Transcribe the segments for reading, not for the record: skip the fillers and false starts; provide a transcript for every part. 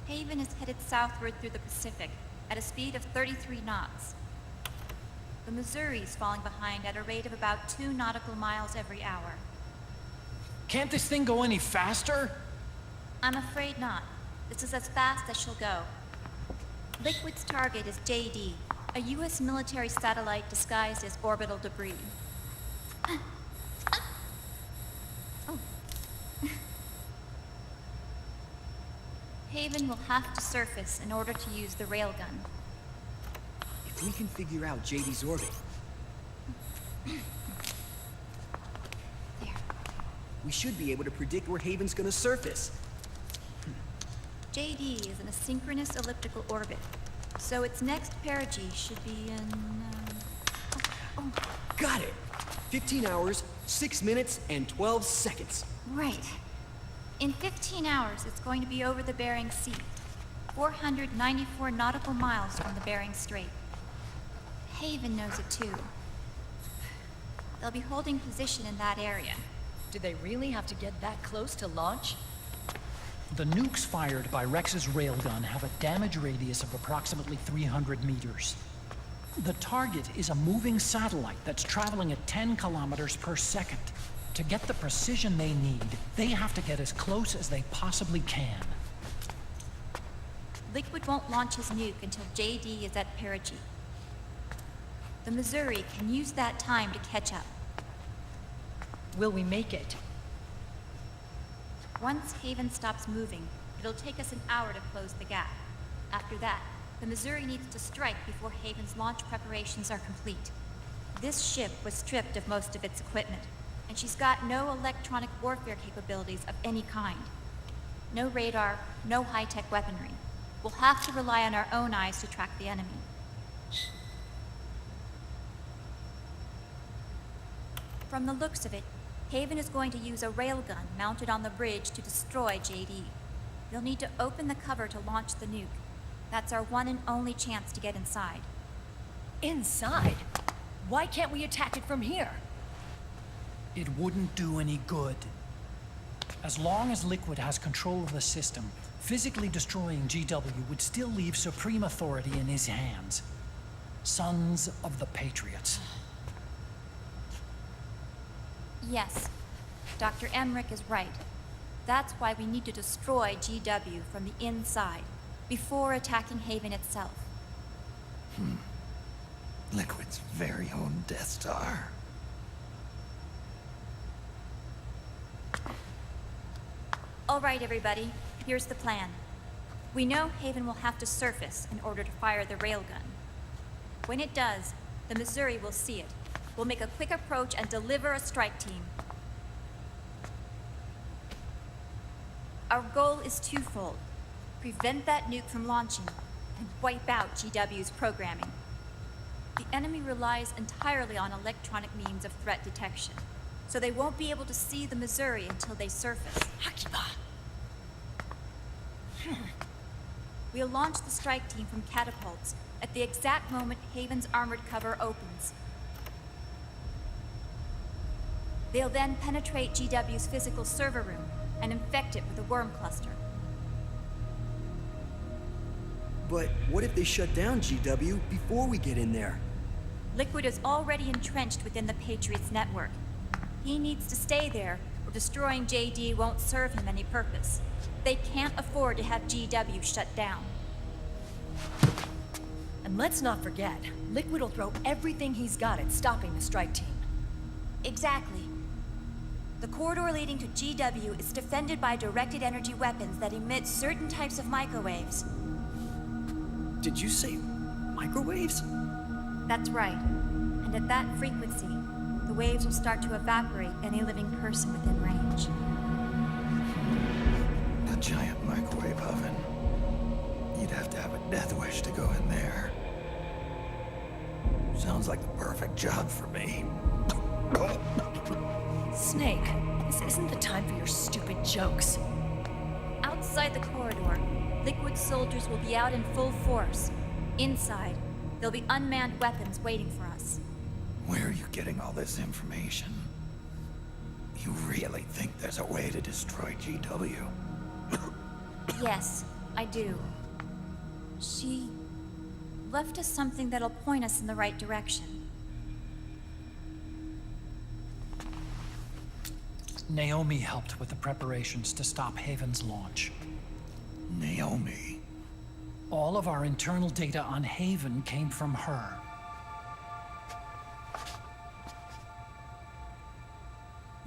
Haven is headed southward through the Pacific at a speed of 33 knots. The Missouri's falling behind at a rate of about 2 nautical miles every hour. Can't this thing go any faster? I'm afraid not. This is as fast as she'll go. Liquid's target is JD, a U.S. military satellite disguised as orbital debris. Oh. Haven will have to surface in order to use the railgun. If we can figure out JD's orbit, There. we should be able to predict where Haven's gonna surface. JD is in a synchronous elliptical orbit, so its next perigee should be in... Got it! 15 hours, 6 minutes, and 12 seconds. Right. In 15 hours, it's going to be over the Bering Sea, 494 nautical miles from the Bering Strait. Haven knows it too. They'll be holding position in that area. Do they really have to get that close to launch? The nukes fired by Rex's railgun have a damage radius of approximately 300 meters. The target is a moving satellite that's traveling at 10 kilometers per second. To get the precision they need, they have to get as close as they possibly can. Liquid won't launch his nuke until JD is at perigee. The Missouri can use that time to catch up. Will we make it? Once Haven stops moving, it'll take us an hour to close the gap. After that, the Missouri needs to strike before Haven's launch preparations are complete. This ship was stripped of most of its equipment, and she's got no electronic warfare capabilities of any kind. No radar, no high-tech weaponry. We'll have to rely on our own eyes to track the enemy. From the looks of it, Haven is going to use a railgun mounted on the bridge to destroy JD. They'll need to open the cover to launch the nuke. That's our one and only chance to get inside. Inside? Why can't we attack it from here? It wouldn't do any good. As long as Liquid has control of the system, physically destroying GW would still leave supreme authority in his hands. Sons of the Patriots. Yes, Dr. Emmerich is right. That's why we need to destroy GW from the inside, before attacking Haven itself. Liquid's very own Death Star. All right, everybody, here's the plan. We know Haven will have to surface in order to fire the railgun. When it does, the Missouri will see it. We'll make a quick approach and deliver a strike team. Our goal is twofold. Prevent that nuke from launching, and wipe out GW's programming. The enemy relies entirely on electronic means of threat detection, so they won't be able to see the Missouri until they surface. Akiba! We'll launch the strike team from catapults at the exact moment Haven's armored cover opens. They'll then penetrate GW's physical server room and infect it with a worm cluster. But what if they shut down GW before we get in there? Liquid is already entrenched within the Patriots network. He needs to stay there, or destroying JD won't serve him any purpose. They can't afford to have GW shut down. And let's not forget, Liquid will throw everything he's got at stopping the strike team. Exactly. The corridor leading to GW is defended by directed energy weapons that emit certain types of microwaves. Did you say microwaves? That's right. And at that frequency, the waves will start to evaporate any living person within range. A giant microwave oven. You'd have to have a death wish to go in there. Sounds like the perfect job for me. Snake, this isn't the time for your stupid jokes. Outside the corridor, Liquid soldiers will be out in full force. Inside, there'll be unmanned weapons waiting for us. Where are you getting all this information? You really think there's a way to destroy GW? Yes, I do. She left us something that'll point us in the right direction. Naomi helped with the preparations to stop Haven's launch. Naomi. All of our internal data on Haven came from her.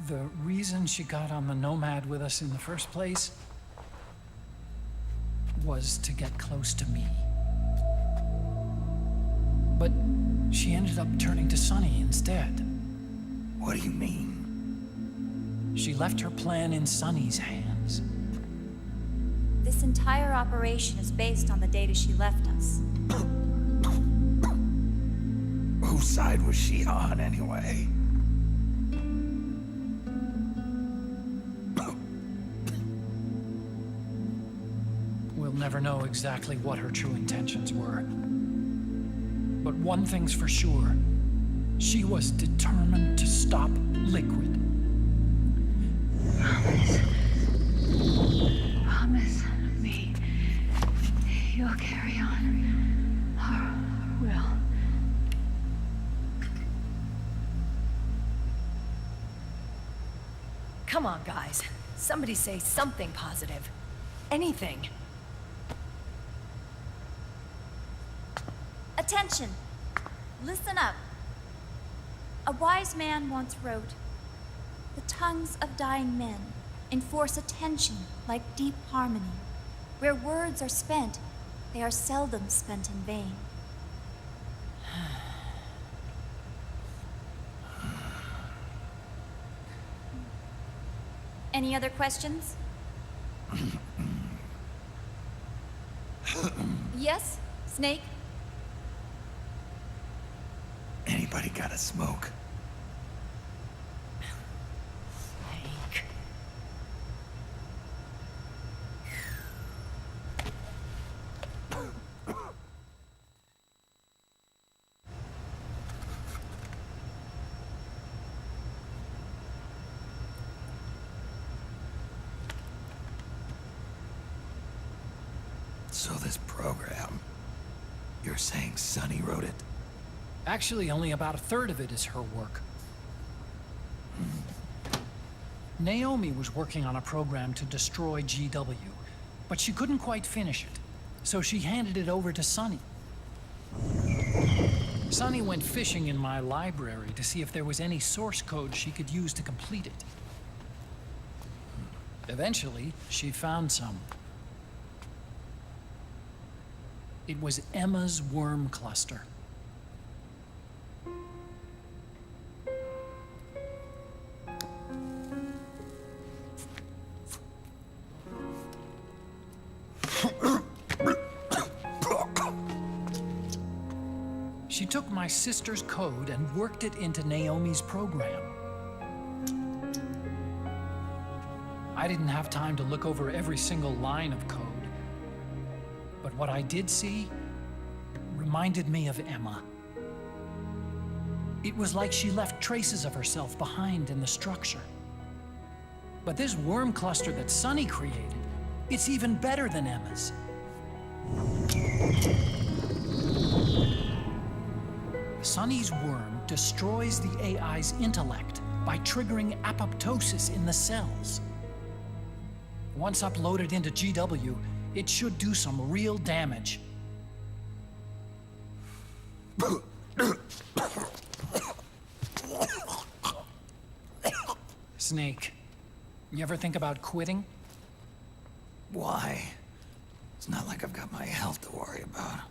The reason she got on the Nomad with us in the first place was to get close to me. But she ended up turning to Sunny instead. What do you mean? She left her plan in Sunny's hands. This entire operation is based on the data she left us. Whose side was she on, anyway? We'll never know exactly what her true intentions were. But one thing's for sure. She was determined to stop Liquid. Promise me you'll carry on. Or will. Come on, guys. Somebody say something positive. Anything. Attention! Listen up. A wise man once wrote, "The tongues of dying men enforce attention like deep harmony. Where words are spent, they are seldom spent in vain." Any other questions? Yes, Snake? Anybody got a smoke? Snake. So this program, you're saying Sunny wrote it? Actually, only about a third of it is her work. Naomi was working on a program to destroy GW, but she couldn't quite finish it, so she handed it over to Sunny. Sunny went fishing in my library to see if there was any source code she could use to complete it. Eventually, she found some. It was Emma's worm cluster. She took my sister's code and worked it into Naomi's program. I didn't have time to look over every single line of code, but what I did see reminded me of Emma. It was like she left traces of herself behind in the structure. But this worm cluster that Sunny created, it's even better than Emma's. Sunny's worm destroys the AI's intellect by triggering apoptosis in the cells. Once uploaded into GW, it should do some real damage. Snake, you ever think about quitting? Why? It's not like I've got my health to worry about.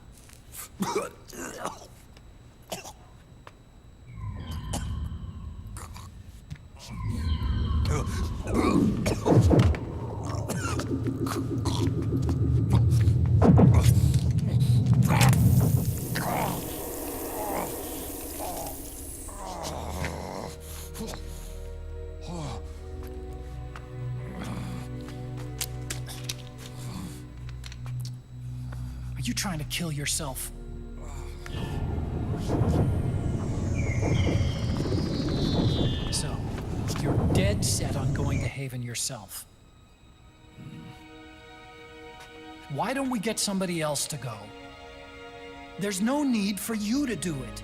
Are you trying to kill yourself? So, you're dead set on going to Haven yourself. Why don't we get somebody else to go? There's no need for you to do it.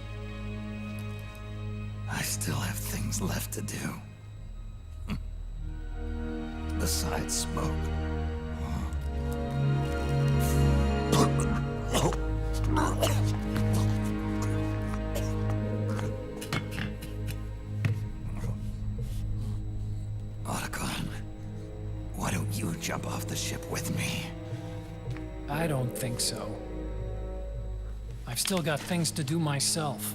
I still have things left to do. Besides smoke. Otacon, why don't you jump off the ship with me? I don't think so. I've still got things to do myself.